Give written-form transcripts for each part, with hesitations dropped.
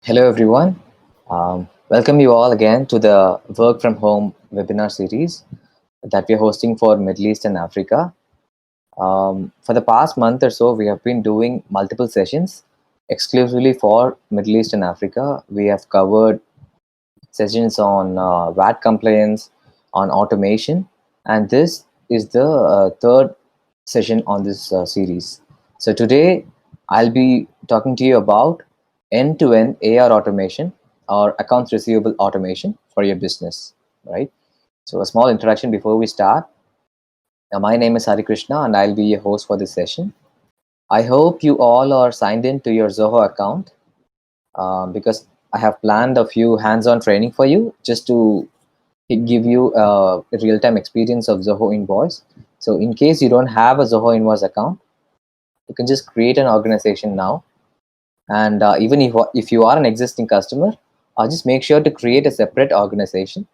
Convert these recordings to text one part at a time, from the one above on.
Hello, everyone. Welcome you all again to the Work from Home webinar series that we're hosting for Middle East and Africa. For the past month or so, we have been doing multiple sessions exclusively for Middle East and Africa. We have covered sessions on VAT compliance, on automation, and this is the third session on this series. So today I'll be talking to you about end-to-end AR automation or accounts receivable automation for your business, right? So a small introduction before we start. My name is Hari Krishna and I'll be your host for this session. I hope you all are signed in to your Zoho account because I have planned a few hands-on training for you just to give you a real-time experience of Zoho Invoice. So in case you don't have a Zoho Invoice account, you can just create an organization now. And even if you are an existing customer, just make sure to create a separate organization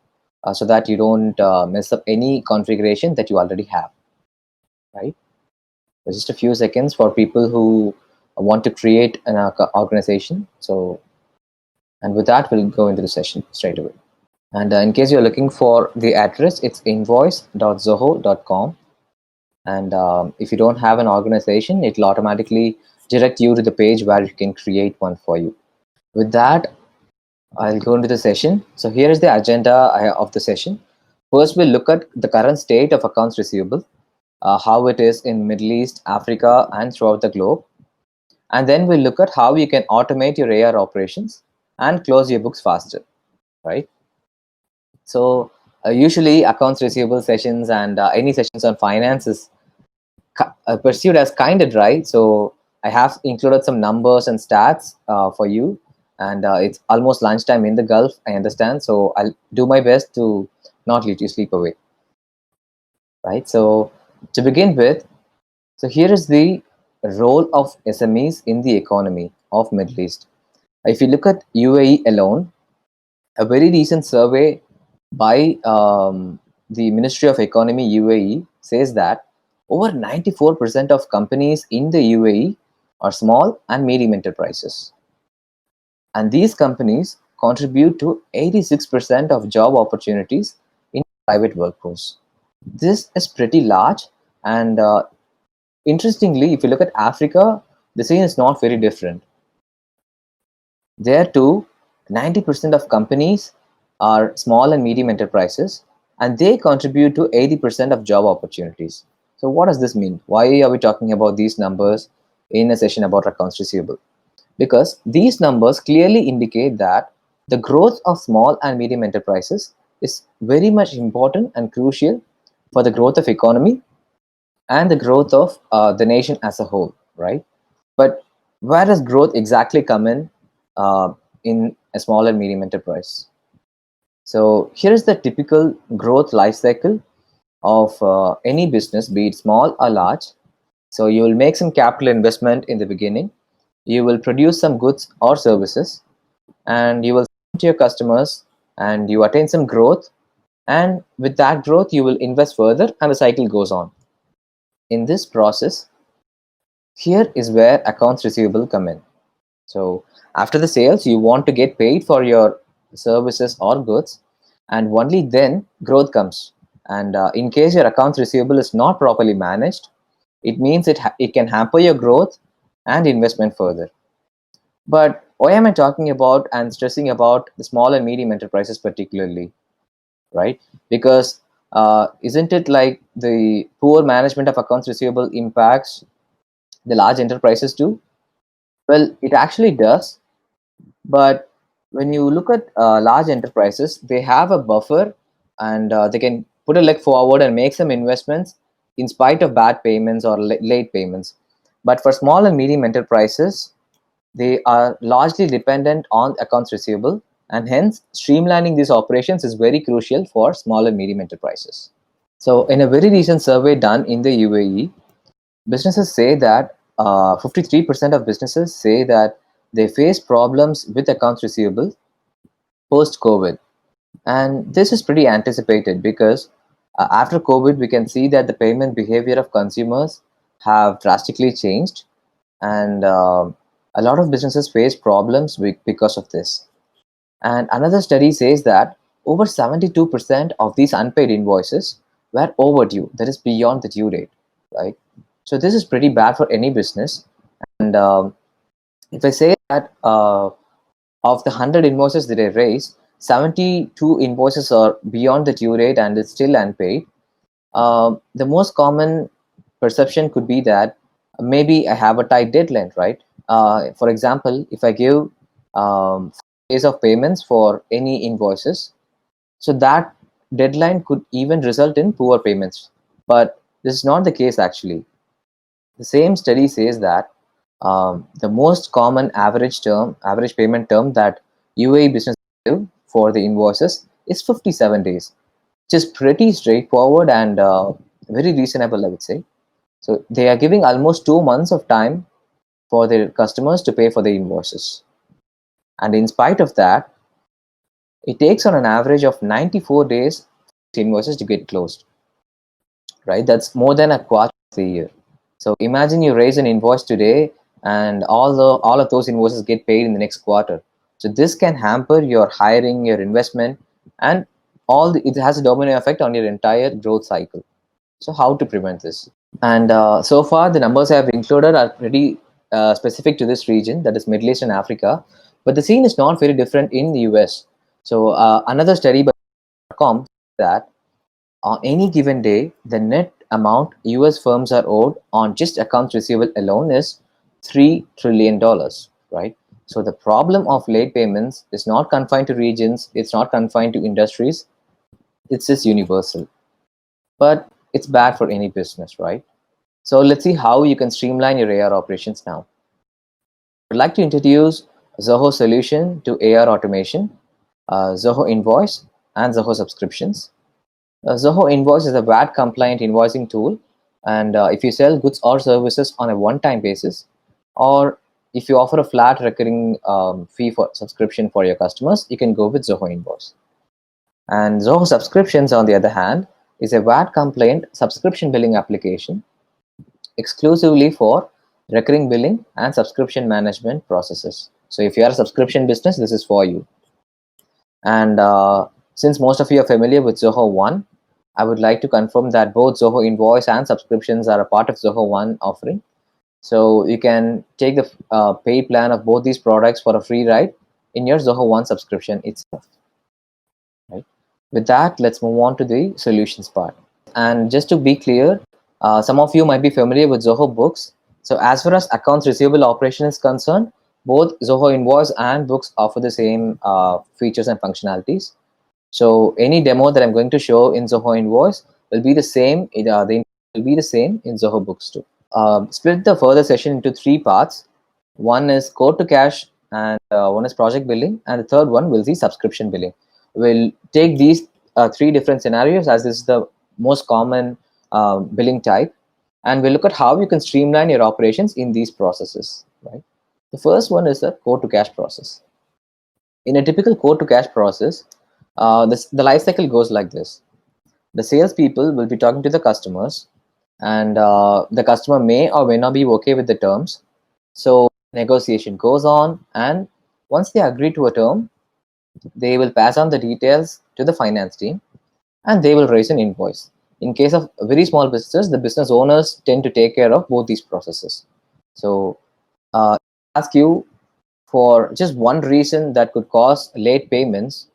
so that you don't mess up any configuration that you already have, right? So just a few seconds for people who want to create an organization. So, and with that, we'll go into the session straight away. And in case you're looking for the address, it's invoice.zoho.com. And if you don't have an organization, it'll automatically direct you to the page where you can create one for you. With that, I'll go into the session. So here is the agenda of the session. First, we'll look at the current state of accounts receivable, how it is in Middle East, Africa, and throughout the globe. And then we'll look at how you can automate your AR operations and close your books faster, right? So usually accounts receivable sessions and any sessions on finance is perceived as kind of dry. So I have included some numbers and stats for you. And it's almost lunchtime in the Gulf, I understand. So I'll do my best to not let you sleep away, right? So to begin with, so here is the role of SMEs in the economy of Middle East. If you look at UAE alone, a very recent survey by the Ministry of Economy UAE says that over 94% of companies in the UAE are small and medium enterprises. And these companies contribute to 86% of job opportunities in private workforce. This is pretty large. And interestingly, if you look at Africa, the scene is not very different. There too, 90% of companies are small and medium enterprises, and they contribute to 80% of job opportunities. So what does this mean? Why are we talking about these numbers in a session about accounts receivable? Because these numbers clearly indicate that the growth of small and medium enterprises is very much important and crucial for the growth of economy and the growth of the nation as a whole, right? But where does growth exactly come in a small and medium enterprise? So here is the typical growth life cycle of any business, be it small or large. So you will make some capital investment in the beginning. You will produce some goods or services, and you will sell to your customers, and you attain some growth. And with that growth, you will invest further, and the cycle goes on. In this process, here is where accounts receivable come in. So after the sales, you want to get paid for your services or goods, and only then growth comes. And in case your accounts receivable is not properly managed, it means it can hamper your growth and investment further. But why am I talking about and stressing about the small and medium enterprises particularly, right? Because isn't it like the poor management of accounts receivable impacts the large enterprises too? Well, it actually does. But when you look at large enterprises, they have a buffer, and they can put a leg forward and make some investments in spite of bad payments or late payments. But for small and medium enterprises, they are largely dependent on accounts receivable, and hence streamlining these operations is very crucial for small and medium enterprises. So in a very recent survey done in the UAE, businesses say that 53% of businesses say that they face problems with accounts receivable post COVID. And this is pretty anticipated because after COVID, we can see that the payment behavior of consumers have drastically changed. And A lot of businesses face problems because of this. And another study says that over 72% of these unpaid invoices were overdue, that is beyond the due date, right? So this is pretty bad for any business. And if I say that of the 100 invoices that I raise, 72 invoices are beyond the due date and it's still unpaid. The most common perception could be that maybe I have a tight deadline, right? For example, if I give days of payments for any invoices, so that deadline could even result in poor payments. But this is not the case actually. The same study says that the most common average payment term that UAE business give for the invoices is 57 days, which is pretty straightforward and very reasonable, I would say. So they are giving almost 2 months of time for their customers to pay for the invoices. And in spite of that, it takes on an average of 94 days for invoices to get closed, right? That's more than a quarter of the year. So imagine you raise an invoice today and all of those invoices get paid in the next quarter. So this can hamper your hiring, your investment, and it has a domino effect on your entire growth cycle. So how to prevent this? And so far, the numbers I have included are pretty specific to this region, that is Middle East and Africa. But the scene is not very different in the US. So another study by com that on any given day, the net amount US firms are owed on just accounts receivable alone is $3 trillion, right? So the problem of late payments is not confined to regions, it's not confined to industries, it's just universal. But it's bad for any business, right? So let's see how you can streamline your AR operations now. I'd like to introduce Zoho solution to AR automation, Zoho Invoice, and Zoho Subscriptions. Zoho Invoice is a VAT compliant invoicing tool, and if you sell goods or services on a one-time basis, or if you offer a flat recurring fee for subscription for your customers, you can go with Zoho Invoice. And Zoho Subscriptions, on the other hand, is a VAT compliant subscription billing application exclusively for recurring billing and subscription management processes. So if you are a subscription business, this is for you. And since most of you are familiar with Zoho One, I would like to confirm that both Zoho Invoice and subscriptions are a part of Zoho One offering. So you can take the paid plan of both these products for a free ride in your Zoho One subscription itself. Right. With that, let's move on to the solutions part. And just to be clear, some of you might be familiar with Zoho Books. So as far as accounts receivable operation is concerned, both Zoho Invoice and Books offer the same features and functionalities. So any demo that I'm going to show in Zoho Invoice will be the same. Will be the same in Zoho Books too. Split the further session into three parts. One is quote to cash, and one is project billing, and the third one will be subscription billing. We'll take these three different scenarios as this is the most common billing type, and we'll look at how you can streamline your operations in these processes. Right. The first one is the quote to cash process. In a typical quote to cash process, the life cycle goes like this. The salespeople will be talking to the customers, and the customer may or may not be okay with the terms. So negotiation goes on, and once they agree to a term, they will pass on the details to the finance team, and they will raise an invoice. In case of very small businesses, the business owners tend to take care of both these processes. So ask you for just one reason that could cause late payments.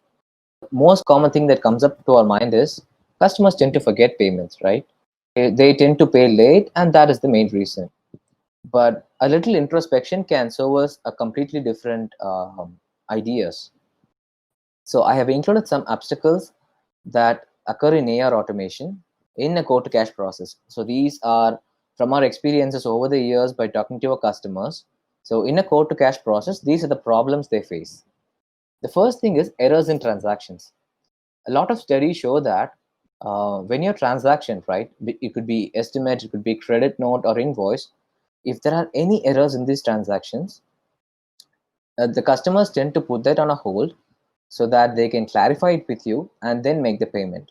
Most common thing that comes up to our mind is customers tend to forget payments, right? They tend to pay late, and that is the main reason. But a little introspection can serve us a completely different ideas. So I have included some obstacles that occur in AR automation in a quote to cash process. So these are from our experiences over the years by talking to our customers. So in a quote to cash process, these are the problems they face. The first thing is errors in transactions. A lot of studies show that when your transaction, right, it could be estimate, it could be credit note or invoice, if there are any errors in these transactions, the customers tend to put that on a hold so that they can clarify it with you and then make the payment.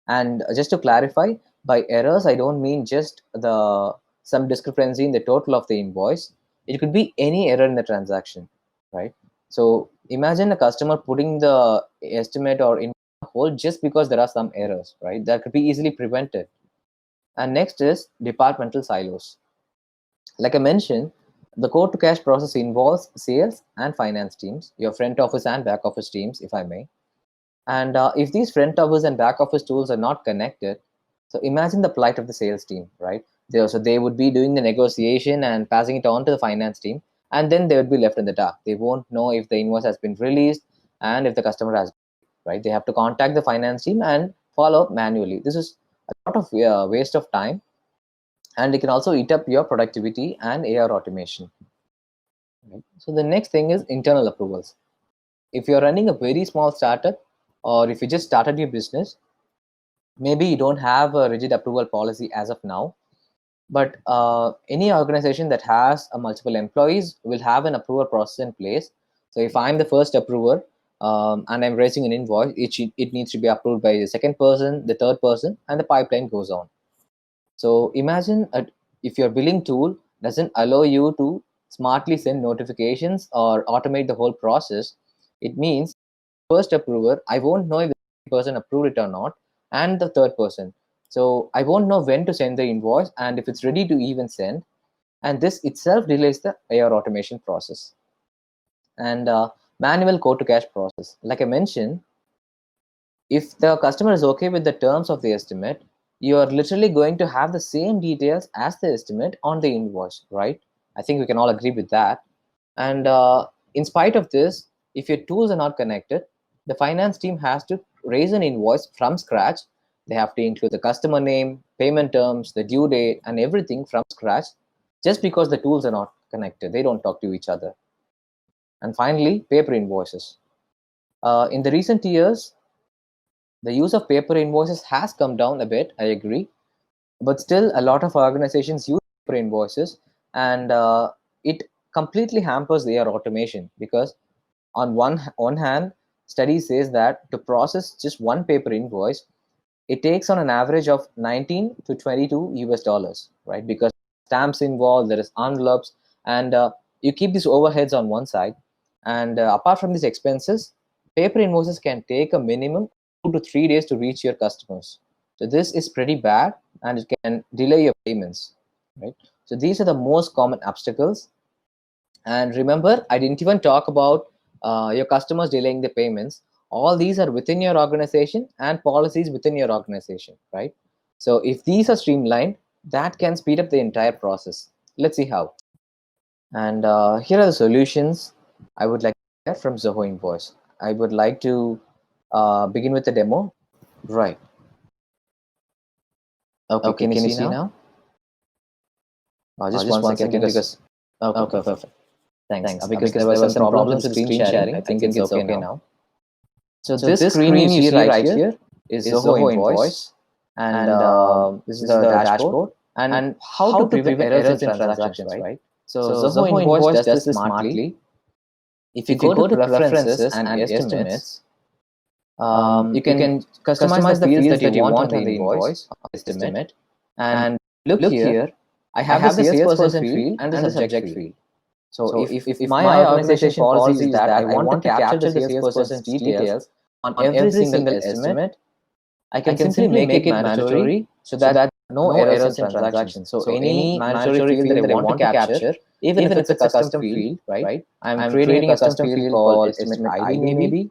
And just to clarify, by errors I don't mean just the some discrepancy in the total of the invoice, It could be any error in the transaction, right? So imagine a customer putting the estimate or in hold just because there are some errors, right? That could be easily prevented. And next is departmental silos. Like I mentioned, the quote to cash process involves sales and finance teams, your front office and back office teams, if I may. And if these front office and back office tools are not connected, so imagine the plight of the sales team, right? So they would be doing the negotiation and passing it on to the finance team, and then they would be left in the dark. They won't know if the invoice has been released and if the customer has, right? They have to contact the finance team and follow up manually. This is a lot of waste of time, and it can also eat up your productivity and AR automation. Right? So the next thing is internal approvals. If you're running a very small startup, or if you just started your business, maybe you don't have a rigid approval policy as of now, but any organization that has a multiple employees will have an approval process in place. So if I'm the first approver, and I'm raising an invoice, it needs to be approved by the second person, the third person, and the pipeline goes on. So imagine if your billing tool doesn't allow you to smartly send notifications or automate the whole process, it means first approver, I won't know if the second person approved it or not, and the third person. So I won't know when to send the invoice and if it's ready to even send. And this itself delays the AR automation process. And manual quote to cash process. Like I mentioned, if the customer is okay with the terms of the estimate, you are literally going to have the same details as the estimate on the invoice, right? I think we can all agree with that. And in spite of this, if your tools are not connected, the finance team has to raise an invoice from scratch. They have to include the customer name, payment terms, the due date, and everything from scratch, just because the tools are not connected. They don't talk to each other. And finally, paper invoices. In the recent years, the use of paper invoices has come down a bit, I agree, but still a lot of organizations use paper invoices, and it completely hampers their automation, because on one hand, study says that to process just one paper invoice, it takes on an average of 19 to 22 US dollars, right? Because stamps involved, there is envelopes, and you keep these overheads on one side. And apart from these expenses, paper invoices can take a minimum 2 to 3 days to reach your customers. So this is pretty bad, and it can delay your payments, right? So these are the most common obstacles. And remember, I didn't even talk about your customers delaying the payments. All these are within your organization and policies within your organization, right? So if these are streamlined, that can speed up the entire process. Let's see how. And here are the solutions I would like to get from Zoho Invoice. I would like to begin with the demo. Right. Okay, can you see now? Just one second, because okay, perfect. Thanks. Because there were some problems with screen sharing. I think it's okay now. So this screen you see right here is Zoho Invoice, and this is the dashboard, and how to prevent errors in transactions, right? So Zoho Invoice does this smartly. If you go to preferences and estimates, you can customize the fields that you want on the invoice estimate. And look here, I have the salesperson field and the subject field. So if my organization policy is that I want to capture the salesperson's details on every single estimate, I can simply make it mandatory so that no errors in transactions. So any mandatory field that I want to capture, even if it's a custom field, right? I'm creating a custom field called estimate ID maybe,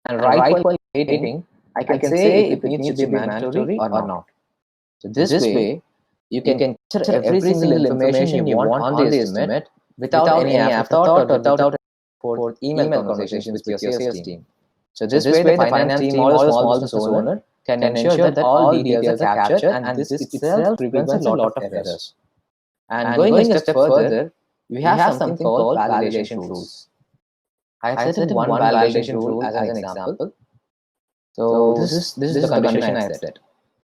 and right while creating, I can say if it needs to be mandatory or not. So this way, you can capture every single information you want on the estimate without any afterthought or without for email conversations with your sales team. So this way, the finance team or the small business owner can ensure that all details are captured, and this itself prevents a lot of errors. And going a step further, we have something called validation rules. I have set in one validation rule as an example. So this is the condition I have set.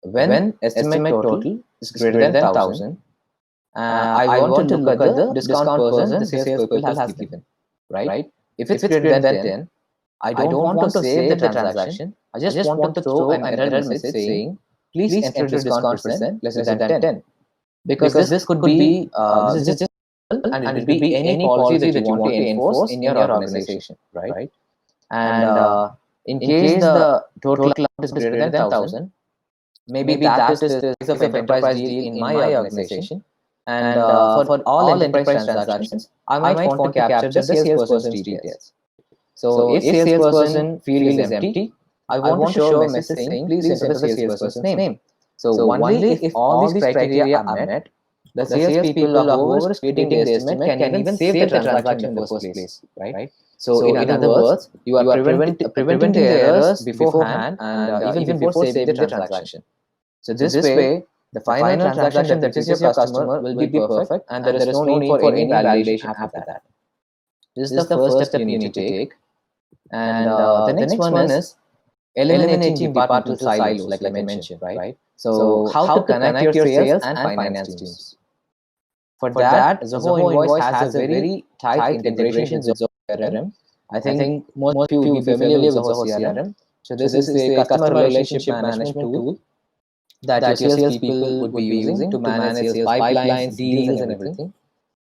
When estimate total is greater than 1,000, I want to look at the discount person the salespeople has given, right? If it's greater than 10, I don't want to save the transaction. I just want to throw an error message saying, please enter discount percent less than 10. Because this could be, this is just and it will be any policy that you want to enforce in your organization, right? And in case the total amount is greater than 1,000, maybe that is the size of enterprise deal in my organization. And for all enterprise transactions, I might want to capture the salesperson's details. So if salesperson field is empty, I want to show a message saying please enter the salesperson's name. So only if all these criteria are met, the salespeople or whoever is creating the estimate can even save the transaction in the first place, right? So in other words, you are preventing the errors beforehand and even before saving the transaction. So this way, the final transaction that reaches your customer will be perfect, and there is no need for any validation after that. This is the first step you need to take. And the next one is eliminating departmental silos, like I mentioned, right? So how to connect your sales and finance teams. For that, Zoho Invoice has a very tight integration with Zoho CRM. I think most of you will be familiar with Zoho CRM. So this is a customer relationship management tool that your salespeople would be using to manage sales pipelines, deals, and everything.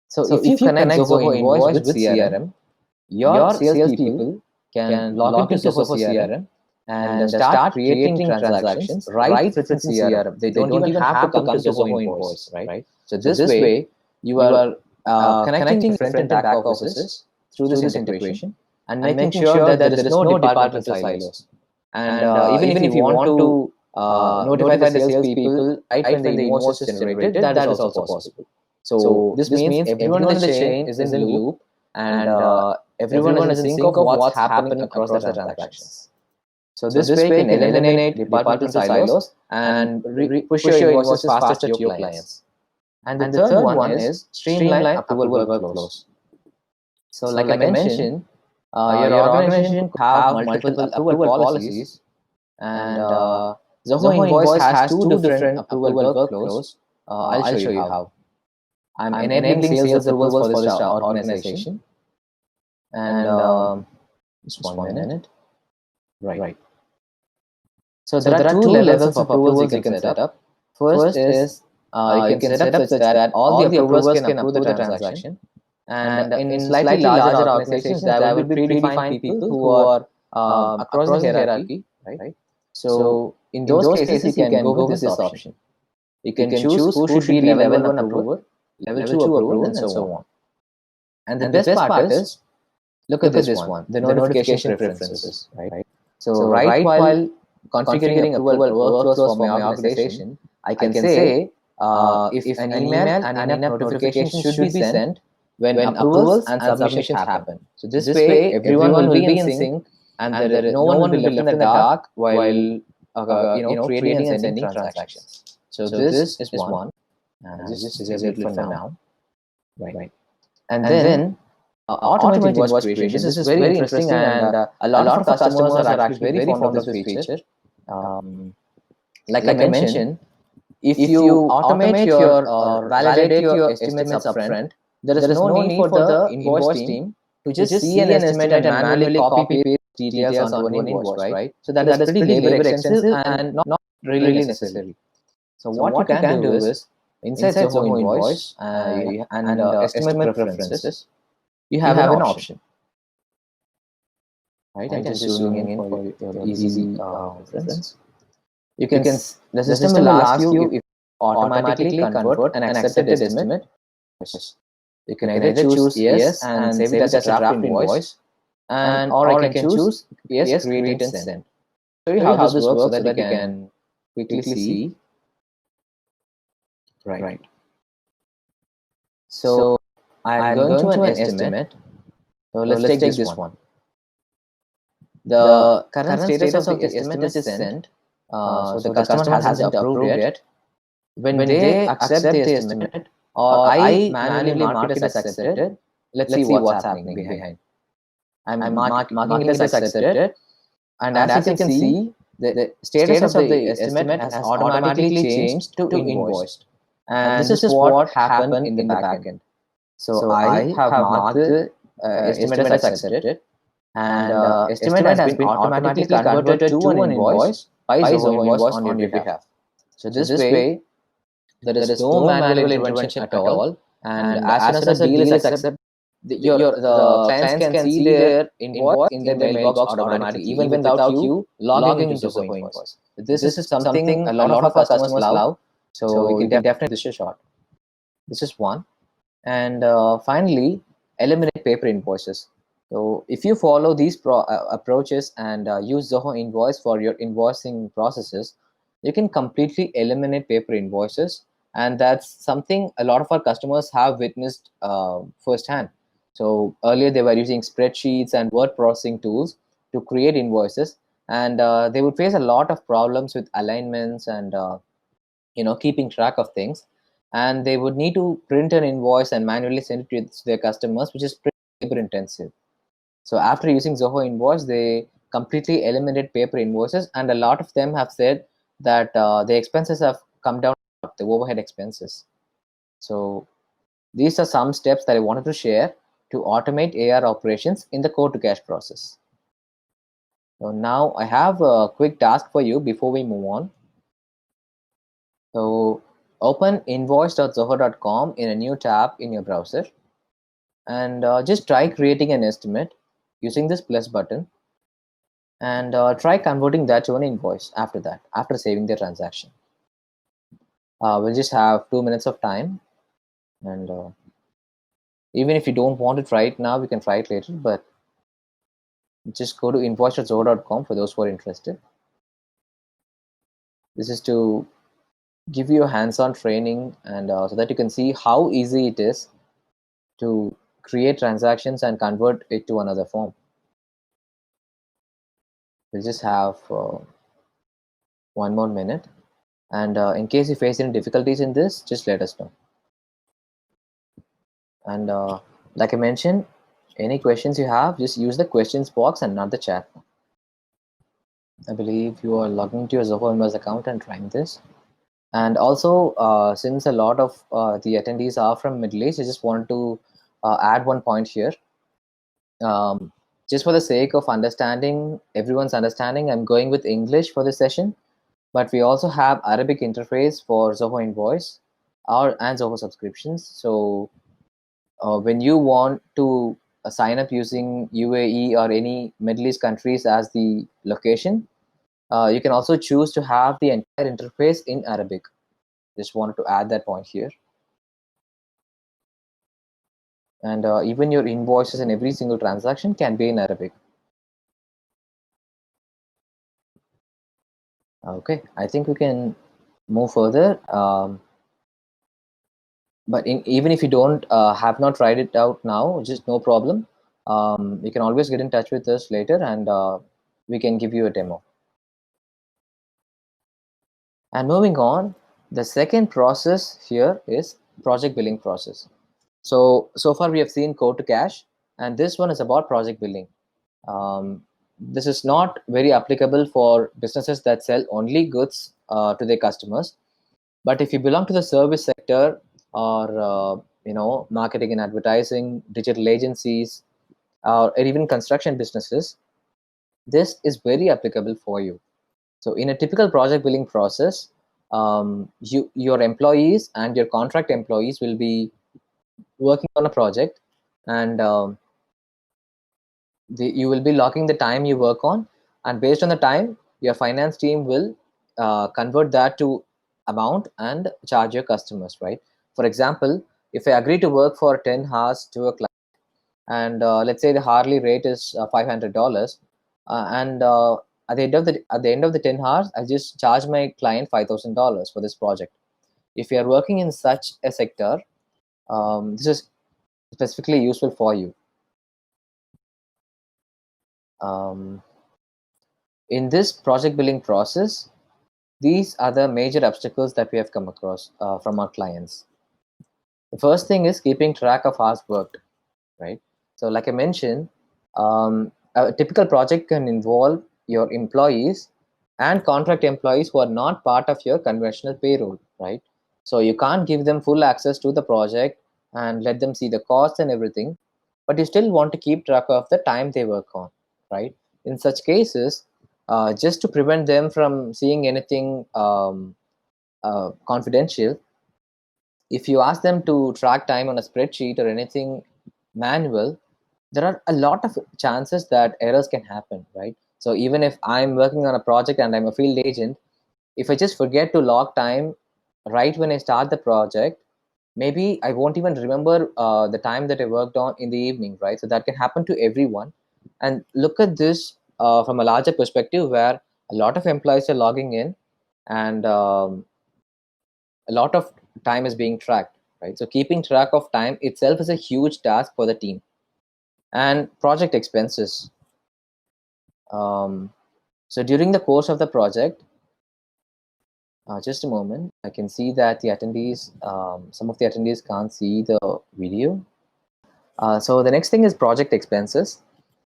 So if you connect Zoho Invoice with CRM, your salespeople can log into Zoho CRM and start creating transactions right within CRM. They don't even have to come to Zoho Invoice, right? So this way, you are connecting front and back offices through this integration and making sure that there is no departmental silos. And even if you want to notify the salespeople right when the invoice is generated, that is also possible. So this means everyone in the chain is in the loop, and everyone is in sync of what's happening across the transactions. So this way can eliminate departmental silos and push your invoices faster to your clients. And the third one is streamline approval workflows. So like I mentioned, your organization could have multiple approval policies, and Zoho Invoice has two different approval workflows. I'll show you how. I'm enabling sales approvals for this organization. And just one minute. Right. So there are two levels of approvals you can set up. First is you can set up such that all the approvers can approve the transaction. And in slightly larger organizations, there will be predefined people who are across the hierarchy, right? So in those cases, you can go with this option. You can choose who should be level 1 approver, level 2 approver, and so on. And the best part is, look at this one, the notification preferences, right? So right while configuring approval workflows for my organization, I can say if an email and enough notifications should be sent when approvals and submissions happen. So this way, everyone will be in sync, and no one will be left in the dark while creating and sending transactions. So this is one. This is it for now. Right. And then automated invoice creation. This is very interesting, and a lot of customers are actually very fond of this feature. Like I mentioned, if you automate your or validate your estimates upfront, there is no need for the invoice team to just see an estimate and manually copy paste details on one invoice, right? So that is pretty labor extensive and not really necessary. So what you can do is, inside Zoho Invoice and estimate preferences, you have an option, right? I'm just zooming in for your easy reference. The system will ask you if automatically convert an accepted estimate. You can either choose yes and save it as a draft invoice, or I can choose yes, create and send. Show you how this works so that you can quickly see. Right. So I'm going to an estimate. So let's take this one. The current status of the estimate is sent. So the customer hasn't approved yet. When they accept the estimate, or I manually mark it as accepted, let's see what's happening behind. I'm marking it as accepted, and as you can see, the status of the estimate has automatically changed to invoiced. And this is what happened in the backend. So I have marked the estimate as accepted, and estimate has been automatically converted to an invoice by Zoho Invoice on your behalf. So this way, there is no manual intervention at all, And as soon as a deal is accepted, the clients can see their invoice in their mailbox automatically, even without you logging into Zoho Invoice. This is something a lot of our customers love, so we can definitely this a shot. This is one. And finally, eliminate paper invoices. So if you follow these approaches and use Zoho Invoice for your invoicing processes, you can completely eliminate paper invoices, and that's something a lot of our customers have witnessed firsthand. So earlier they were using spreadsheets and word processing tools to create invoices, and they would face a lot of problems with alignments and keeping track of things, and they would need to print an invoice and manually send it to their customers, which is pretty labor intensive. So after using Zoho Invoice, they completely eliminated paper invoices, and a lot of them have said that the expenses have come down, the overhead expenses. So these are some steps that I wanted to share to automate AR operations in the quote to cash process. So now I have a quick task for you before we move on. So open invoice.zoho.com in a new tab in your browser, and just try creating an estimate using this plus button, and try converting that to an invoice after that, after saving the transaction. We'll just have 2 minutes of time, and even if you don't want to try it now, we can try it later, but just go to invoice.zoho.com for those who are interested. This is to give you a hands-on training, and so that you can see how easy it is to create transactions and convert it to another form. We'll just have 1 more minute, and in case you face any difficulties in this, just let us know. And like I mentioned, any questions you have, just use the questions box and not the chat. I believe you are logging into your Zoho Invest account and trying this. And also, since a lot of the attendees are from Middle East, I just want to add one point here. Just for the sake of understanding, everyone's understanding, I'm going with English for this session, but we also have Arabic interface for Zoho Invoice and Zoho subscriptions. So when you want to sign up using UAE or any Middle East countries as the location, you can also choose to have the entire interface in Arabic. Just wanted to add that point here. And even your invoices and every single transaction can be in Arabic. Okay, I think we can move further. But even if you don't have not tried it out now, just no problem. You can always get in touch with us later, and we can give you a demo. And moving on, the second process here is project billing process. So far we have seen code to cash, and this one is about project billing. This is not very applicable for businesses that sell only goods to their customers. But if you belong to the service sector, or marketing and advertising, digital agencies, or even construction businesses, this is very applicable for you. So in a typical project billing process, your employees and your contract employees will be working on a project, and you will be logging the time you work on, and based on the time, your finance team will convert that to amount and charge your customers, right? For example, if I agree to work for 10 hours to a client, and let's say the hourly rate is $500, and at the end of the 10 hours, I just charge my client $5,000 for this project. If you are working in such a sector, this is specifically useful for you. um, in this project billing process, these are the major obstacles that we have come across from our clients. The first thing is keeping track of hours worked, right? So like I mentioned, a typical project can involve your employees and contract employees who are not part of your conventional payroll, right? So you can't give them full access to the project and let them see the costs and everything, but you still want to keep track of the time they work on, right? In such cases, just to prevent them from seeing anything confidential, If you ask them to track time on a spreadsheet or anything manual, there are a lot of chances that errors can happen, right? So even if I'm working on a project and I'm a field agent, if I just forget to log time right when I start the project, maybe I won't even remember the time that I worked on in the evening, right? So that can happen to everyone. And look at this from a larger perspective where a lot of employees are logging in, and a lot of time is being tracked, right? So keeping track of time itself is a huge task for the team. And project expenses. Um, so during the course of the project, just a moment, I can see that the attendees, some of the attendees can't see the video. So the next thing is project expenses.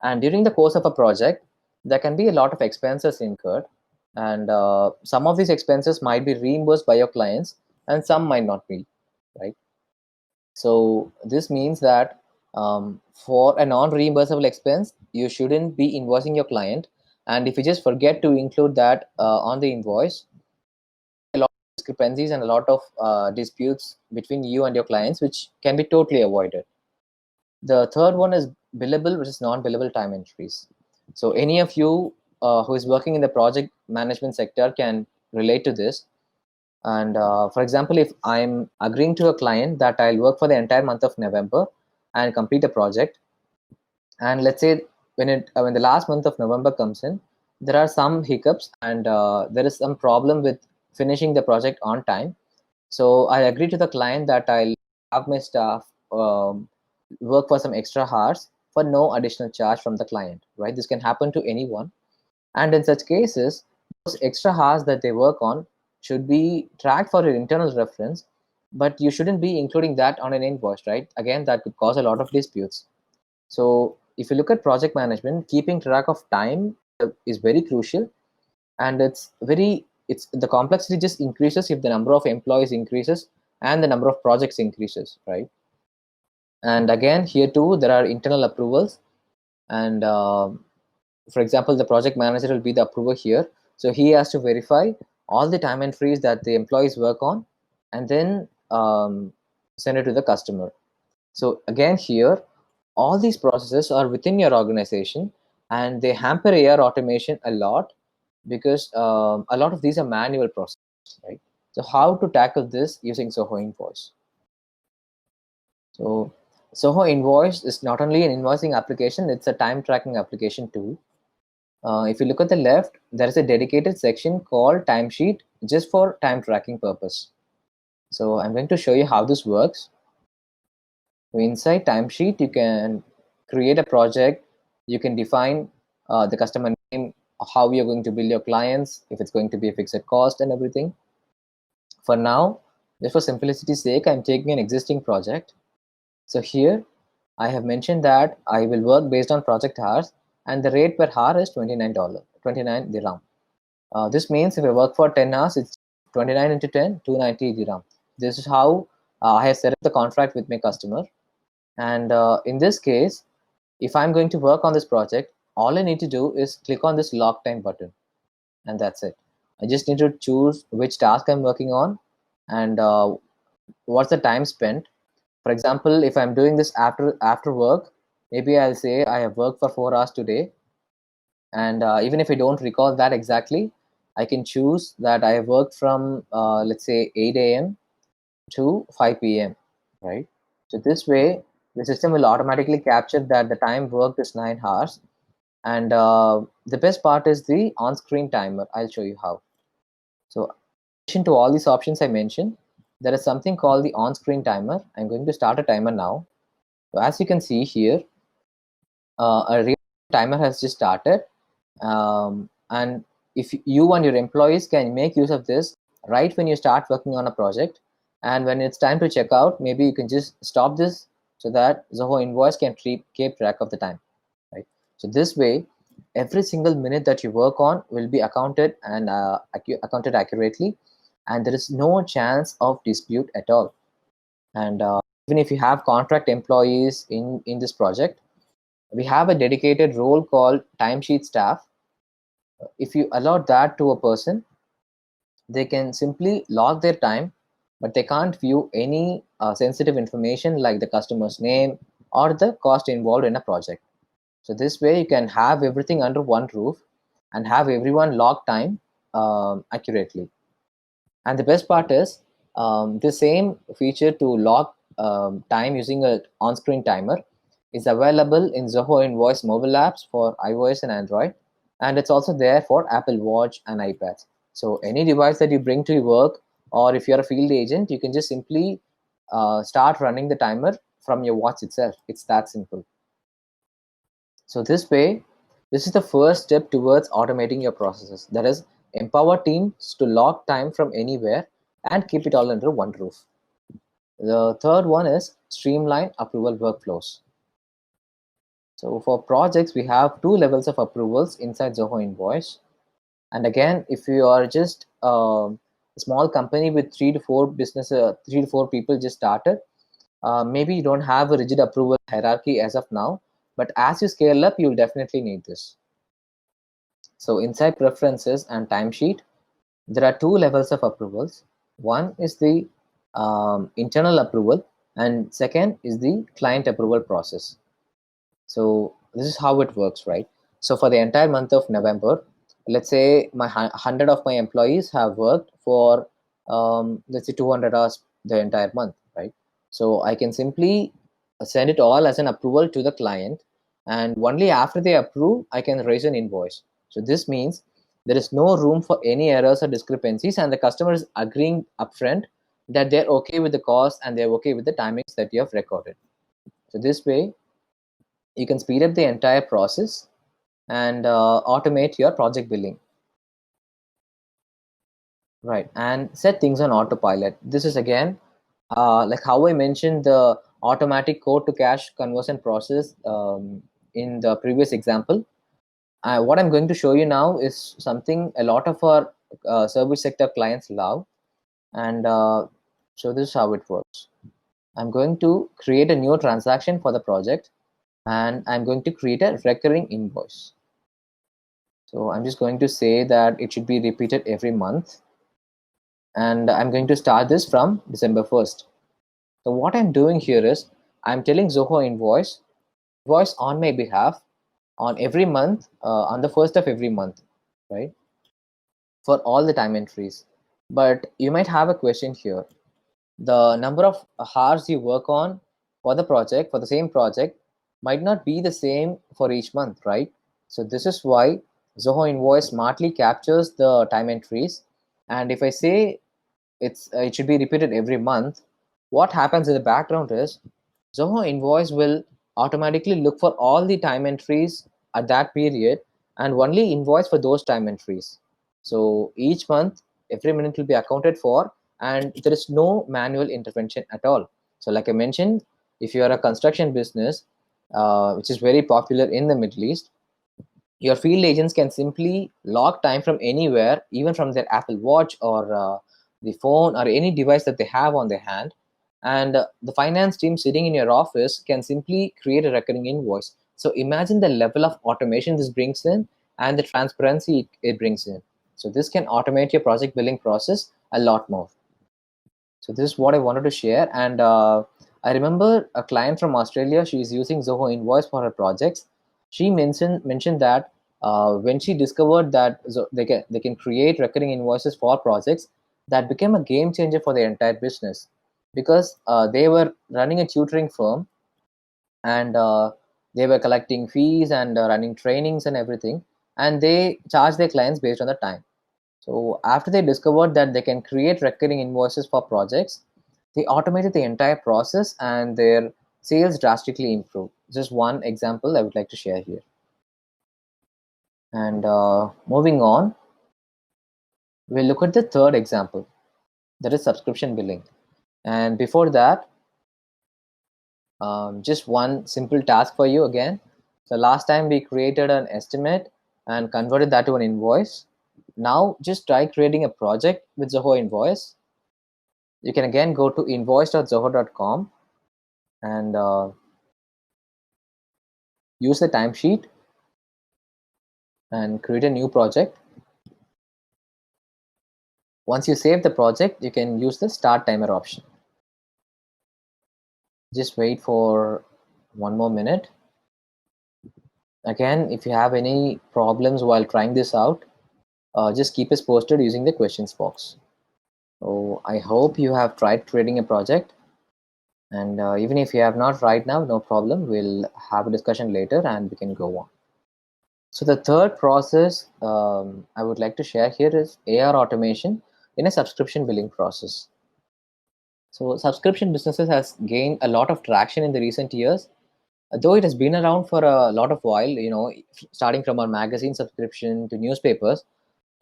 And during the course of a project, there can be a lot of expenses incurred. And some of these expenses might be reimbursed by your clients and some might not be, right? So this means that for a non-reimbursable expense, you shouldn't be invoicing your client. And if you just forget to include that on the invoice, a lot of discrepancies and a lot of disputes between you and your clients, which can be totally avoided. The third one is billable versus non-billable time entries. So any of you who is working in the project management sector can relate to this. And for example, if I'm agreeing to a client that I'll work for the entire month of November and complete a project, and let's say when the last month of November comes in, there are some hiccups and there is some problem with finishing the project on time. So I agree to the client that I'll have my staff work for some extra hours for no additional charge from the client, right? This can happen to anyone. And in such cases, those extra hours that they work on should be tracked for your internal reference, but you shouldn't be including that on an invoice, right? Again, that could cause a lot of disputes. So if you look at project management, keeping track of time is very crucial, and it's the complexity just increases if the number of employees increases and the number of projects increases, right? And again, here too, there are internal approvals, and for example, the project manager will be the approver here. So he has to verify all the time entries that the employees work on, and then send it to the customer. So again, here, all these processes are within your organization, and they hamper AR automation a lot because a lot of these are manual processes, right? So how to tackle this using Zoho Invoice? So Zoho Invoice is not only an invoicing application, it's a time tracking application too. If you look at the left, there is a dedicated section called timesheet just for time tracking purpose. So I'm going to show you how this works. So inside timesheet, you can create a project. You can define the customer name, how you're going to bill your clients, if it's going to be a fixed cost and everything. For now, just for simplicity's sake, I'm taking an existing project. So here, I have mentioned that I will work based on project hours, and the rate per hour is $29, 29 dirham. This means if I work for 10 hours, it's 29 into 10, 290 dirham. This is how I have set up the contract with my customer. And in this case, if I'm going to work on this project, all I need to do is click on this log time button, and that's it. I just need to choose which task I'm working on and what's the time spent. For example, if I'm doing this after work, maybe I'll say I have worked for 4 hours today, and even if I don't recall that exactly, I can choose that I have worked from let's say 8 a.m. to 5 p.m. right? So this way, the system will automatically capture that the time worked is 9 hours. And the best part is the on-screen timer. I'll show you how. So in addition to all these options I mentioned, there is something called the on-screen timer. I'm going to start a timer now. So as you can see here, a real timer has just started. And if you and your employees can make use of this right when you start working on a project, and when it's time to check out, maybe you can just stop this so that Zoho Invoice can keep track of the time, right? So this way, every single minute that you work on will be accounted and accounted accurately, and there is no chance of dispute at all. And even if you have contract employees in this project, we have a dedicated role called timesheet staff. If you allow that to a person, they can simply log their time but they can't view any sensitive information like the customer's name or the cost involved in a project. So this way you can have everything under one roof and have everyone log time accurately. And the best part is the same feature to log time using a on-screen timer is available in Zoho Invoice mobile apps for iOS and Android, and it's also there for Apple Watch and iPads. So any device that you bring to your work, or if you're a field agent, you can just simply start running the timer from your watch itself. It's that simple. So this way, this is the first step towards automating your processes. That is, empower teams to log time from anywhere and keep it all under one roof. The third one is streamline approval workflows. So for projects, we have two levels of approvals inside Zoho Invoice. And again, if you are just a small company with three to four people just started, maybe you don't have a rigid approval hierarchy as of now, but as you scale up, you'll definitely need this. So inside preferences and timesheet, there are two levels of approvals. One is the internal approval, and second is the client approval process. So this is how it works, right? So for the entire month of November, let's say my 100 of my employees have worked for let's say 200 hours the entire month, right? So I can simply send it all as an approval to the client, and only after they approve, I can raise an invoice. So this means there is no room for any errors or discrepancies, and the customer is agreeing upfront that they're okay with the cost and they're okay with the timings that you have recorded. So this way, you can speed up the entire process and automate your project billing, right? And set things on autopilot. This is again like how I mentioned the automatic code to cash conversion process in the previous example. What I'm going to show you now is something a lot of our service sector clients love, and so this is how it works. I'm going to create a new transaction for the project, and I'm going to create a recurring invoice. So I'm just going to say that it should be repeated every month, and I'm going to start this from December 1st. So what I'm doing here is I'm telling Zoho Invoice on my behalf on every month, on the first of every month, right? For all the time entries. But you might have a question here. The number of hours you work on for the project, for the same project, might not be the same for each month, right? So this is why Zoho Invoice smartly captures the time entries. And if I say it should be repeated every month, what happens in the background is Zoho Invoice will automatically look for all the time entries at that period and only invoice for those time entries. So each month, every minute will be accounted for, and there is no manual intervention at all. So, like I mentioned, if you are a construction business, which is very popular in the Middle East, your field agents can simply log time from anywhere, even from their Apple Watch or the phone or any device that they have on their hand. And the finance team sitting in your office can simply create a recurring invoice. So imagine the level of automation this brings in and the transparency it brings in. So this can automate your project billing process a lot more. So this is what I wanted to share. And I remember a client from Australia. She is using Zoho Invoice for her projects. She mentioned that when she discovered that they can create recurring invoices for projects, that became a game changer for their entire business, because they were running a tutoring firm, and they were collecting fees and running trainings and everything, and they charge their clients based on the time. So after they discovered that they can create recurring invoices for projects, they automated the entire process and their sales drastically improved. Just one example I would like to share here. And moving on, we'll look at the third example, that is subscription billing. And before that, just one simple task for you again. So last time we created an estimate and converted that to an invoice. Now just try creating a project with Zoho Invoice. You can again go to invoice.zoho.com and use the timesheet and create a new project. Once you save the project, you can use the start timer option. Just wait for one more minute. Again, if you have any problems while trying this out, just keep us posted using the questions box. So I hope you have tried creating a project, and even if you have not right now, no problem, we'll have a discussion later and we can go on. So the third process I would like to share here is AR automation in a subscription billing process. So subscription businesses has gained a lot of traction in the recent years, though it has been around for a lot of while. Starting from our magazine subscription to newspapers,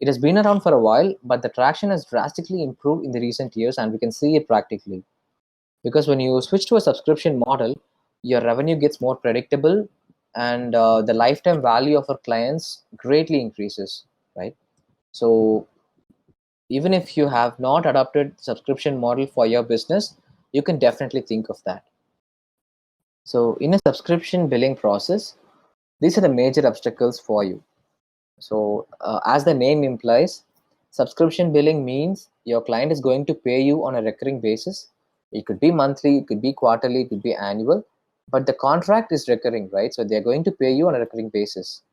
it has been around for a while, but the traction has drastically improved in the recent years, and we can see it practically. Because when you switch to a subscription model, your revenue gets more predictable, and the lifetime value of our clients greatly increases, right? So even if you have not adopted subscription model for your business, you can definitely think of that. So in a subscription billing process, these are the major obstacles for you. So as the name implies, subscription billing means your client is going to pay you on a recurring basis. It could be monthly, it could be quarterly, it could be annual, but the contract is recurring, right? So they're going to pay you on a recurring basis.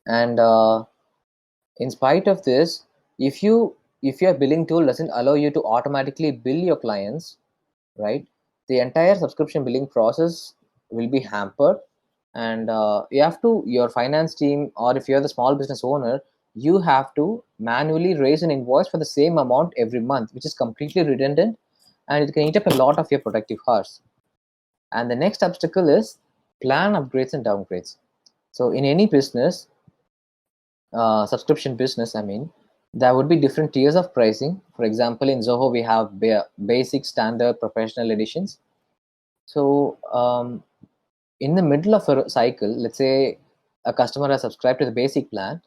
And in spite of this, if your billing tool doesn't allow you to automatically bill your clients, right, the entire subscription billing process will be hampered. And your finance team, or if you're the small business owner, you have to manually raise an invoice for the same amount every month, which is completely redundant, and it can eat up a lot of your productive hours. And the next obstacle is plan upgrades and downgrades. So in any business, subscription business, I mean, there would be different tiers of pricing. For example, in Zoho, we have basic, standard, professional editions. So in the middle of a cycle, let's say a customer has subscribed to the basic plan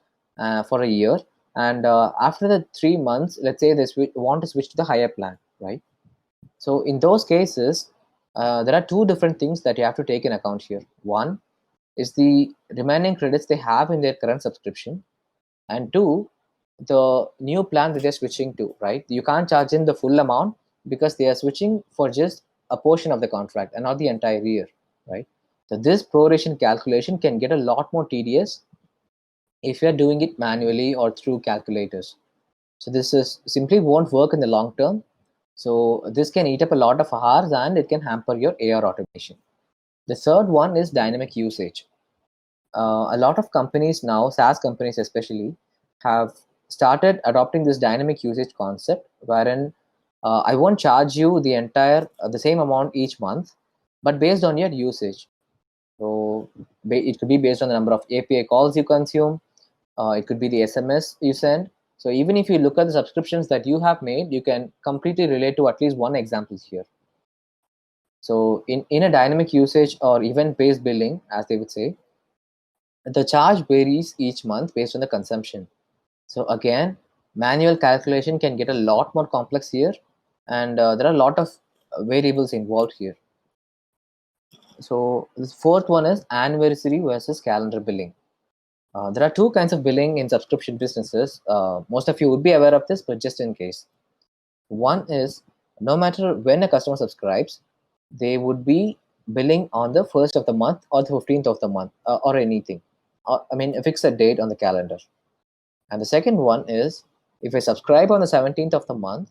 for a year, and after the 3 months, let's say they want to switch to the higher plan, right? So in those cases, there are two different things that you have to take in account here. One is the remaining credits they have in their current subscription, and two, the new plan that they're switching to, right? You can't charge in the full amount because they are switching for just a portion of the contract and not the entire year, right? So this proration calculation can get a lot more tedious if you're doing it manually or through calculators. So this is simply won't work in the long term. So this can eat up a lot of hours and it can hamper your AR automation. The third one is dynamic usage. A lot of companies now, SaaS companies especially, have started adopting this dynamic usage concept, wherein I won't charge you the same amount each month, but based on your usage. So it could be based on the number of API calls you consume. It could be the SMS you send. So even if you look at the subscriptions that you have made, you can completely relate to at least one example here. So in a dynamic usage or event-based billing, as they would say, the charge varies each month based on the consumption. So again, manual calculation can get a lot more complex here, and there are a lot of variables involved here. So the fourth one is anniversary versus calendar billing. There are two kinds of billing in subscription businesses. Most of you would be aware of this, but just in case. One is no matter when a customer subscribes, they would be billing on the first of the month or the 15th of the month, or anything. I mean, fix a date on the calendar. And the second one is if I subscribe on the 17th of the month,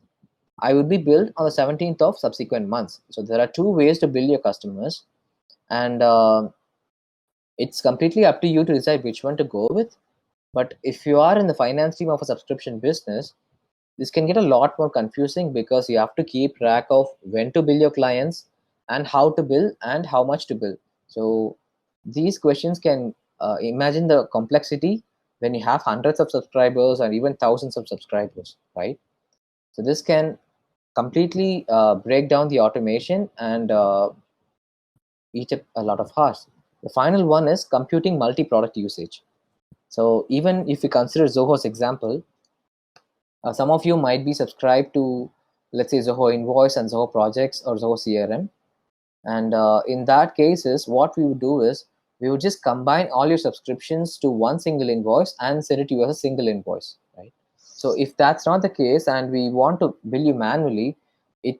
I would be billed on the 17th of subsequent months. So there are two ways to bill your customers, and it's completely up to you to decide which one to go with. But if you are in the finance team of a subscription business, this can get a lot more confusing because you have to keep track of when to bill your clients and how to bill and how much to bill. So these questions can imagine the complexity when you have hundreds of subscribers or even thousands of subscribers, right? So this can completely break down the automation and eat up a lot of hours. The final one is computing multi-product usage. So even if we consider Zoho's example, some of you might be subscribed to, let's say, Zoho Invoice and Zoho Projects or Zoho CRM. And in that cases, what we would do is we would just combine all your subscriptions to one single invoice and send it to you as a single invoice, right? So if that's not the case and we want to bill you manually, it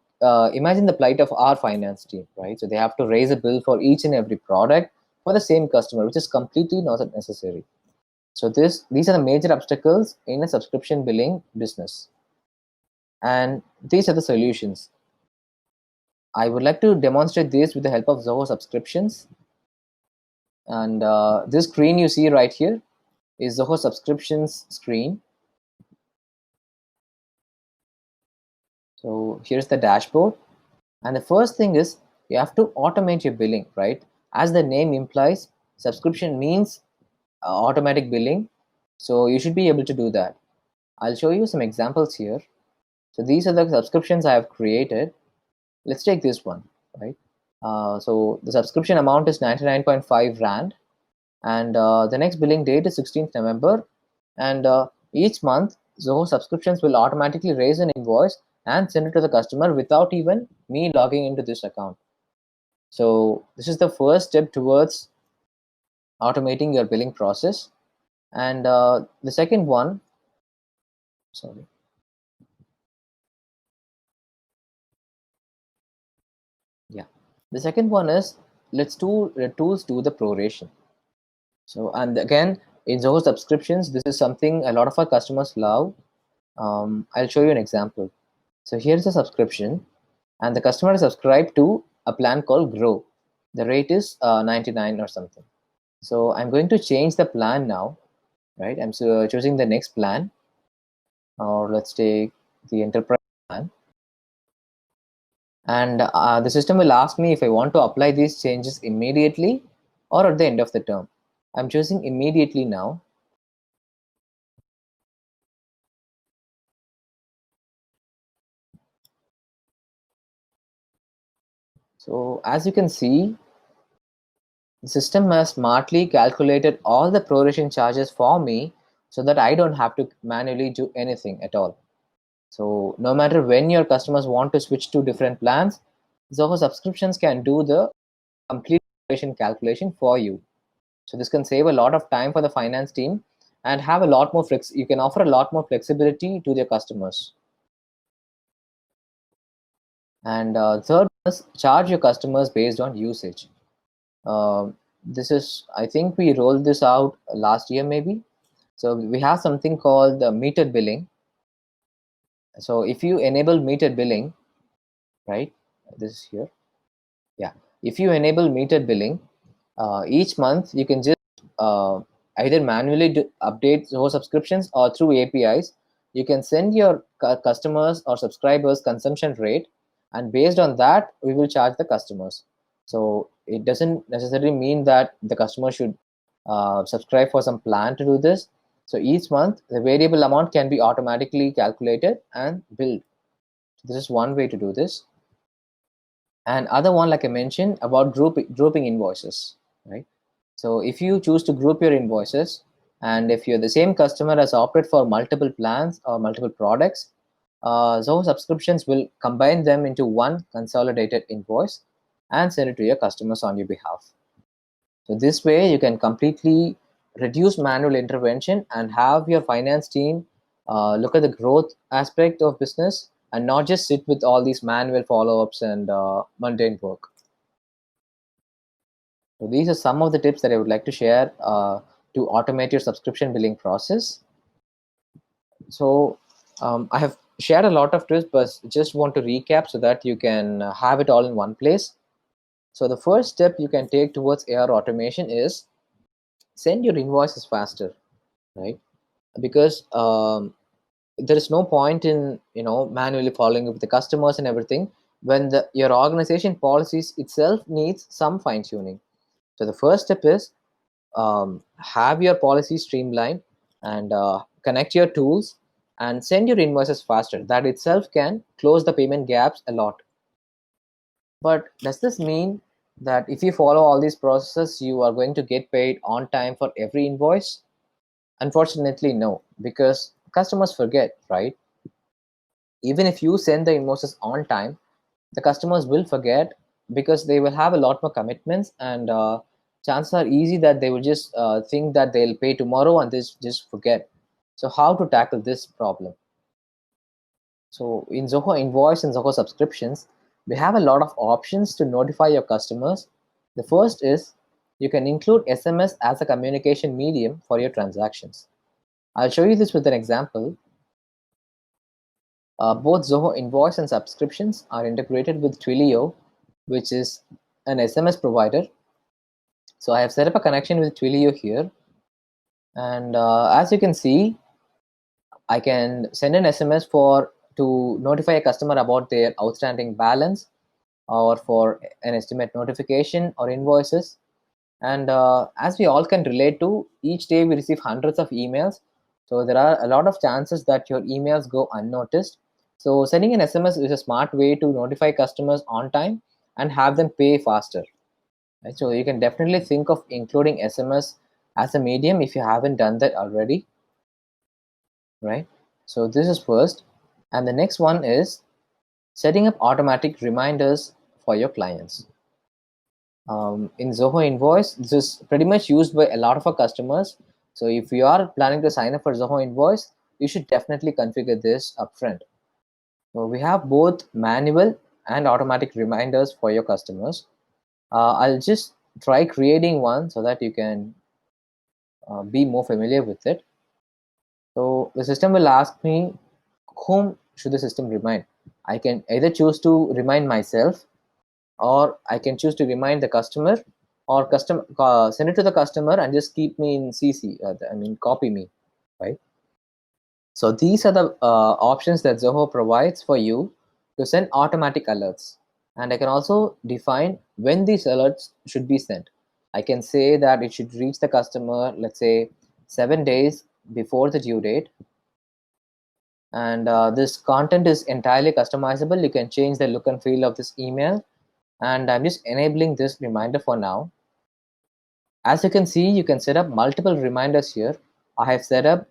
imagine the plight of our finance team, right? So they have to raise a bill for each and every product for the same customer, which is completely not necessary. So these are the major obstacles in a subscription billing business, and these are the solutions. I would like to demonstrate this with the help of Zoho subscriptions. And this screen you see right here is Zoho subscriptions screen. So here's the dashboard. And the first thing is you have to automate your billing, right? As the name implies, subscription means automatic billing. So you should be able to do that. I'll show you some examples here. So these are the subscriptions I have created. Let's take this one, right? So the subscription amount is 99.5 Rand, and the next billing date is 16th November. And each month, Zoho subscriptions will automatically raise an invoice and send it to the customer without even me logging into this account. So this is the first step towards automating your billing process. And the second one, sorry, yeah, the second one is let's do the tools do the proration. So, and again, in Zoho subscriptions, this is something a lot of our customers love. I'll show you an example. So here's a subscription, and the customer is subscribed to a plan called Grow. The rate is 99 or something. So I'm going to change the plan now, right? I'm choosing the next plan, or let's take the enterprise plan. And the system will ask me if I want to apply these changes immediately or at the end of the term. I'm choosing immediately now. So as you can see, the system has smartly calculated all the proration charges for me so that I don't have to manually do anything at all. So no matter when your customers want to switch to different plans, Zoho subscriptions can do the complete proration calculation for you. So this can save a lot of time for the finance team and have a lot more you can offer a lot more flexibility to their customers. And third is charge your customers based on usage. This is, I think we rolled this out last year maybe. So we have something called the metered billing. So if you enable metered billing, right, this is here. Yeah, if you enable metered billing, each month you can just either manually update Zoho subscriptions or through APIs. You can send your customers or subscribers consumption rate, and based on that, we will charge the customers. So it doesn't necessarily mean that the customer should subscribe for some plan to do this. So each month, the variable amount can be automatically calculated and billed. This is one way to do this. And other one, like I mentioned, about grouping invoices, right? So if you choose to group your invoices, and if you're the same customer has opted for multiple plans or multiple products, Zoho subscriptions will combine them into one consolidated invoice and send it to your customers on your behalf. So this way you can completely reduce manual intervention and have your finance team look at the growth aspect of business and not just sit with all these manual follow-ups and mundane work. So these are some of the tips that I would like to share to automate your subscription billing process. So I have shared a lot of tips, but just want to recap so that you can have it all in one place. So the first step you can take towards AR automation is send your invoices faster, right? Because there is no point in manually following up with the customers and everything when your organization policies itself needs some fine tuning. So the first step is have your policy streamlined and connect your tools and send your invoices faster. That itself can close the payment gaps a lot. But does this mean that if you follow all these processes, you are going to get paid on time for every invoice? Unfortunately, no, because customers forget, right? Even if you send the invoices on time, the customers will forget because they will have a lot more commitments, and chances are easy that they will just think that they'll pay tomorrow and just forget. So how to tackle this problem? So in Zoho Invoice and Zoho Subscriptions, we have a lot of options to notify your customers. The first is you can include SMS as a communication medium for your transactions. I'll show you this with an example. Both Zoho Invoice and Subscriptions are integrated with Twilio, which is an SMS provider. So I have set up a connection with Twilio here, and as you can see, I can send an SMS for to notify a customer about their outstanding balance, or for an estimate notification or invoices. And as we all can relate to, each day we receive hundreds of emails, so there are a lot of chances that your emails go unnoticed. So sending an SMS is a smart way to notify customers on time and have them pay faster, right? So you can definitely think of including SMS as a medium if you haven't done that already, right? So this is first, and the next one is setting up automatic reminders for your clients. In Zoho Invoice, this is pretty much used by a lot of our customers. So if you are planning to sign up for Zoho Invoice, you should definitely configure this upfront. So we have both manual and automatic reminders for your customers. I'll just try creating one so that you can be more familiar with it. So the system will ask me, whom should the system remind? I can either choose to remind myself, or I can choose to remind the customer, or send it to the customer and just keep me in CC. Copy me, right? So these are the options that Zoho provides for you to send automatic alerts. And I can also define when these alerts should be sent. I can say that it should reach the customer, let's say 7 days before the due date. And this content is entirely customizable. You can change the look and feel of this email, and I'm just enabling this reminder for now. As you can see, you can set up multiple reminders here. I have set up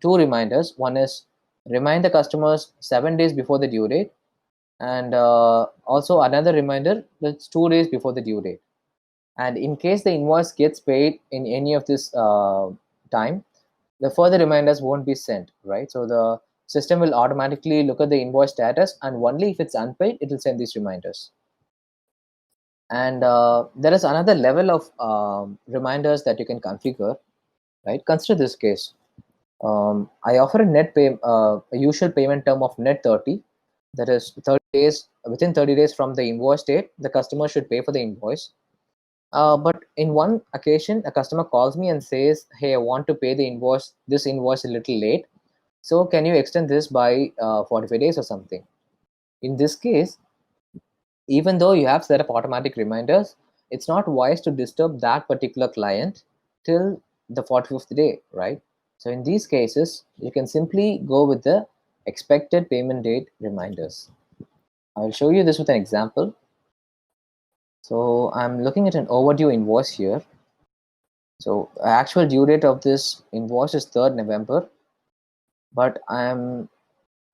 two reminders. One is remind the customers 7 days before the due date, and also another reminder that's 2 days before the due date. And in case the invoice gets paid in any of this time, the further reminders won't be sent, right? So the system will automatically look at the invoice status, and only if it's unpaid, it will send these reminders. And there is another level of reminders that you can configure, right? Consider this case. I offer a usual payment term of net 30, that is 30 days. Within 30 days from the invoice date, the customer should pay for the invoice. But in one occasion, a customer calls me and says, hey, I want to pay this invoice a little late, so can you extend this by 45 days or something? In this case, even though you have set up automatic reminders, it's not wise to disturb that particular client till the 45th day, right? So in these cases, you can simply go with the expected payment date reminders. I'll show you this with an example. So I'm looking at an overdue invoice here. So actual due date of this invoice is 3rd November, but I'm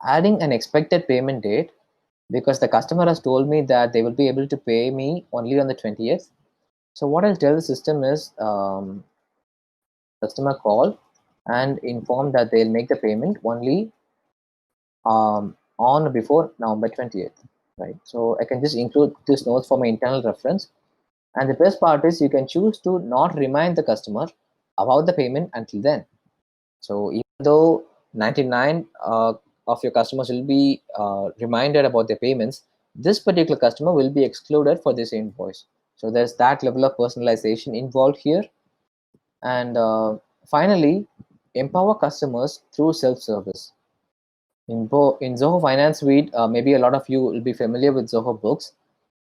adding an expected payment date because the customer has told me that they will be able to pay me only on the 20th. So what I'll tell the system is, customer call and inform that they'll make the payment only on or before November 20th, right? So I can just include this notes for my internal reference. And the best part is you can choose to not remind the customer about the payment until then. So even though 99 of your customers will be reminded about their payments, this particular customer will be excluded for this invoice. So there's that level of personalization involved here. And finally, empower customers through self-service. In Zoho Finance Suite, maybe a lot of you will be familiar with Zoho Books.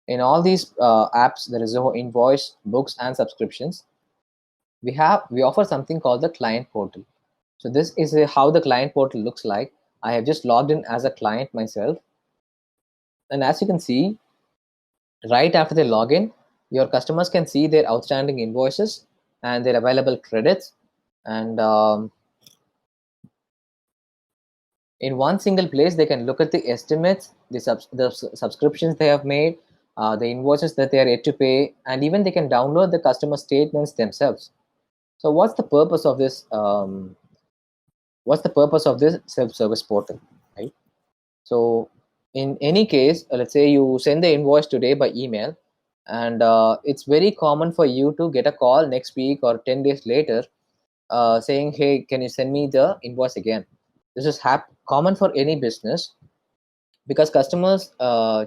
In all these apps, there is Zoho Invoice, Books, and Subscriptions. We offer something called the Client Portal. So this is how the Client Portal looks like. I have just logged in as a client myself, and as you can see, right after they log in, your customers can see their outstanding invoices and their available credits, and in one single place they can look at the estimates, the subscriptions they have made, the invoices that they are yet to pay, and even they can download the customer statements themselves. So what's the purpose of this what's the purpose of this self-service portal, right? So in any case, let's say you send the invoice today by email, and it's very common for you to get a call next week or 10 days later, saying, hey, can you send me the invoice again? This is common for any business, because customers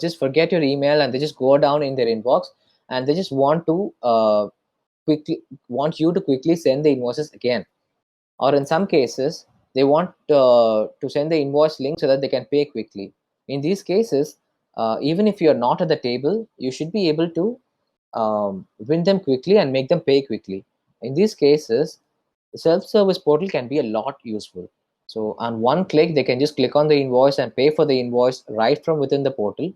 just forget your email and they just go down in their inbox, and they just quickly want you to quickly send the invoices again. Or in some cases, they want to send the invoice link so that they can pay quickly. In these cases, even if you're not at the table, you should be able to win them quickly and make them pay quickly. In these cases, the self-service portal can be a lot useful. So on one click, they can just click on the invoice and pay for the invoice right from within the portal.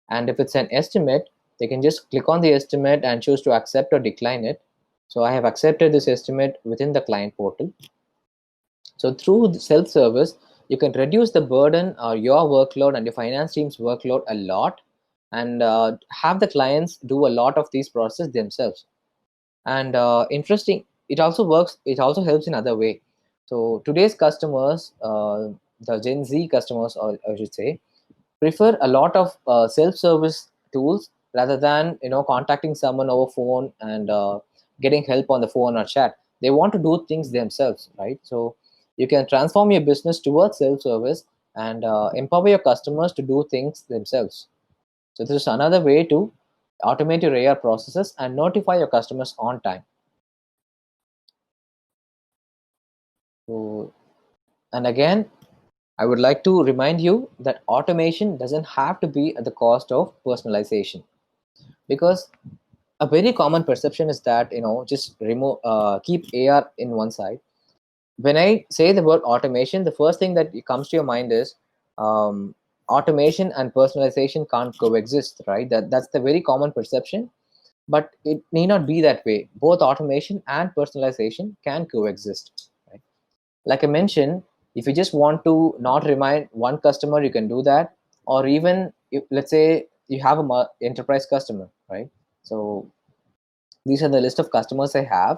And if it's an estimate, they can just click on the estimate and choose to accept or decline it. So I have accepted this estimate within the client portal. So through self-service, you can reduce the burden or your workload and your finance team's workload a lot, and have the clients do a lot of these processes themselves. And interesting, it also works. It also helps in other way. So today's customers, the Gen Z customers, or I should say, prefer a lot of self-service tools rather than contacting someone over phone and getting help on the phone or chat. They want to do things themselves, right? So you can transform your business towards self-service and empower your customers to do things themselves. So this is another way to automate your AR processes and notify your customers on time. So, and again, I would like to remind you that automation doesn't have to be at the cost of personalization, because a very common perception is that just remove keep AR in one side. When I say the word automation, the first thing that comes to your mind is automation and personalization can't coexist, right? That's the very common perception, but it need not be that way. Both automation and personalization can coexist, right? Like I mentioned, if you just want to not remind one customer, you can do that. Or even if, let's say you have a enterprise customer, right? So these are the list of customers I have.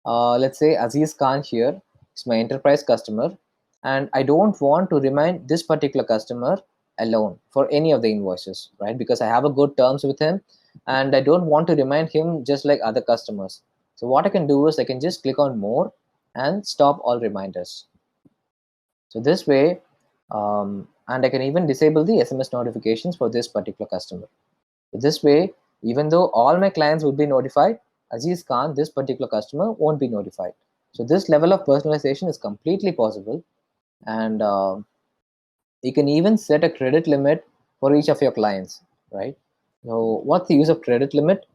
Let's say Aziz Khan here is my enterprise customer, and I don't want to remind this particular customer alone for any of the invoices, right? Because I have a good terms with him, and I don't want to remind him just like other customers. So what I can do is I can just click on more and stop all reminders. So this way, and I can even disable the SMS notifications for this particular customer. This way, even though all my clients would be notified, Aziz Khan, this particular customer, won't be notified. So this level of personalization is completely possible, and you can even set a credit limit for each of your clients, right? So what's the use of credit limit?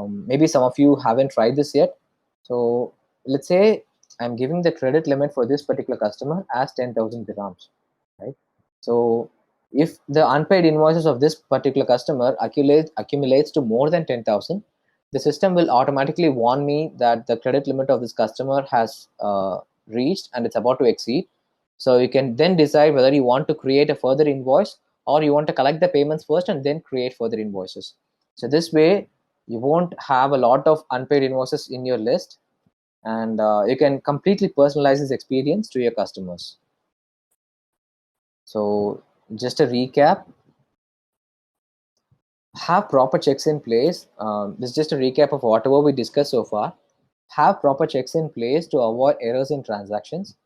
Maybe some of you haven't tried this yet. So let's say I'm giving the credit limit for this particular customer as 10,000 dirhams, right? So if the unpaid invoices of this particular customer accumulates to more than 10,000, the system will automatically warn me that the credit limit of this customer has reached and it's about to exceed. So you can then decide whether you want to create a further invoice, or you want to collect the payments first and then create further invoices. So this way, you won't have a lot of unpaid invoices in your list, and you can completely personalize this experience to your customers. So just a recap, have proper checks in place. This is just a recap of whatever we discussed so far. Have proper checks in place to avoid errors in transactions,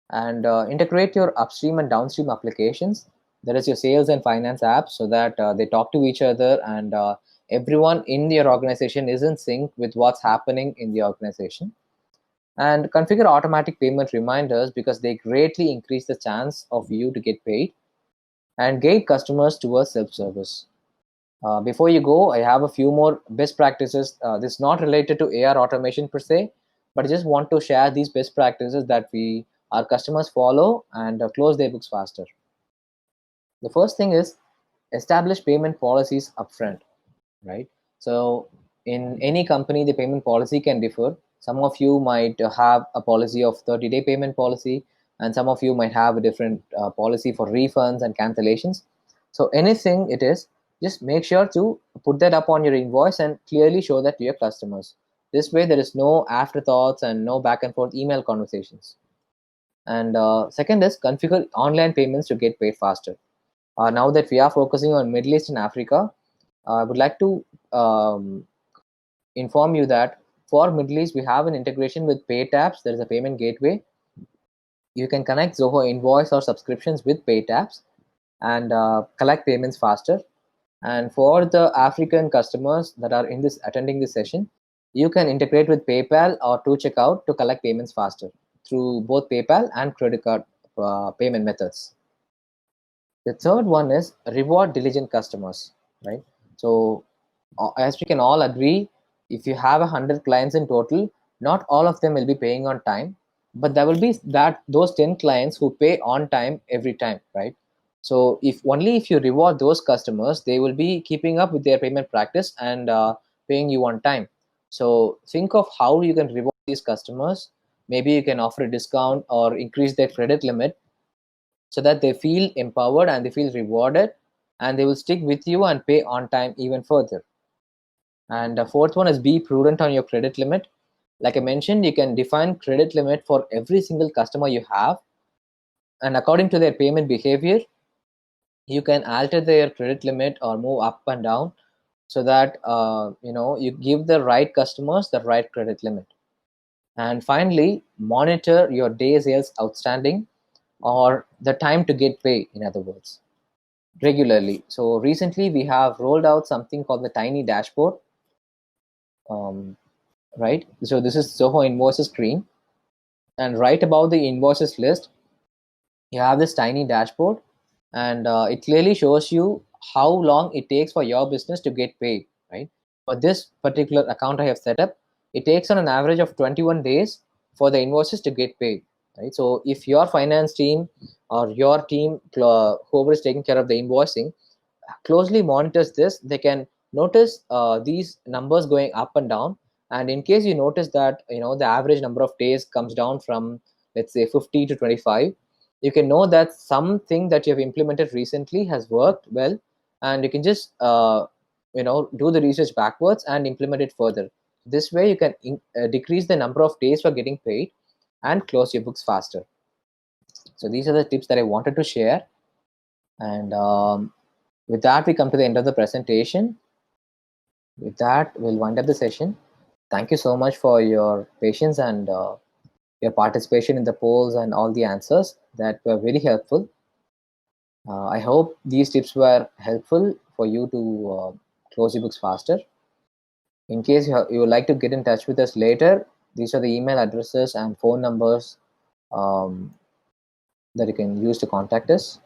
and integrate your upstream and downstream applications, that is your sales and finance apps, so that they talk to each other, and everyone in your organization is in sync with what's happening in the organization. And configure automatic payment reminders, because they greatly increase the chance of you to get paid. And guide customers towards self-service. Before you go, I have a few more best practices. This is not related to AR automation per se, but I just want to share these best practices that our customers follow and close their books faster. The first thing is establish payment policies upfront, right? So in any company, the payment policy can differ. Some of you might have a policy of 30-day payment policy, and some of you might have a different policy for refunds and cancellations. So anything it is, just make sure to put that up on your invoice and clearly show that to your customers. This way, there is no afterthoughts and no back and forth email conversations. And second is configure online payments to get paid faster. Now that we are focusing on Middle East and Africa, I would like to inform you that for Middle East, we have an integration with PayTaps. There is a payment gateway. You can connect Zoho invoice or subscriptions with PayTaps and collect payments faster. And for the African customers that are in this attending this session, you can integrate with PayPal or to checkout to collect payments faster through both PayPal and credit card payment methods. The third one is reward diligent customers, right? So as we can all agree, if you have 100 clients in total, not all of them will be paying on time, but there will be that those 10 clients who pay on time every time, right? So if you reward those customers, they will be keeping up with their payment practice and paying you on time. So think of how you can reward these customers. Maybe you can offer a discount or increase their credit limit so that they feel empowered and they feel rewarded, and they will stick with you and pay on time even further. And the fourth one is be prudent on your credit limit. Like I mentioned, you can define credit limit for every single customer you have, and according to their payment behavior, you can alter their credit limit or move up and down so that you give the right customers the right credit limit. And finally, monitor your day sales outstanding, or the time to get paid, in other words, regularly. So recently we have rolled out something called the Tiny Dashboard, um, right? So this is Zoho Invoices screen, and right above the invoices list, you have this tiny dashboard, and it clearly shows you how long it takes for your business to get paid, right? For this particular account I have set up, it takes on an average of 21 days for the invoices to get paid, right? So if your finance team or your team, whoever is taking care of the invoicing, closely monitors this, they can notice these numbers going up and down. And in case you notice that the average number of days comes down from, let's say, 50 to 25, you can know that something that you have implemented recently has worked well, and you can just do the research backwards and implement it further. This way you can decrease the number of days for getting paid and close your books faster. So these are the tips that I wanted to share. And with that, we come to the end of the presentation. With that, we'll wind up the session. Thank you so much for your patience and your participation in the polls and all the answers that were very helpful. I hope these tips were helpful for you to close your books faster. In case you would like to get in touch with us later, these are the email addresses and phone numbers um, that you can use to contact us.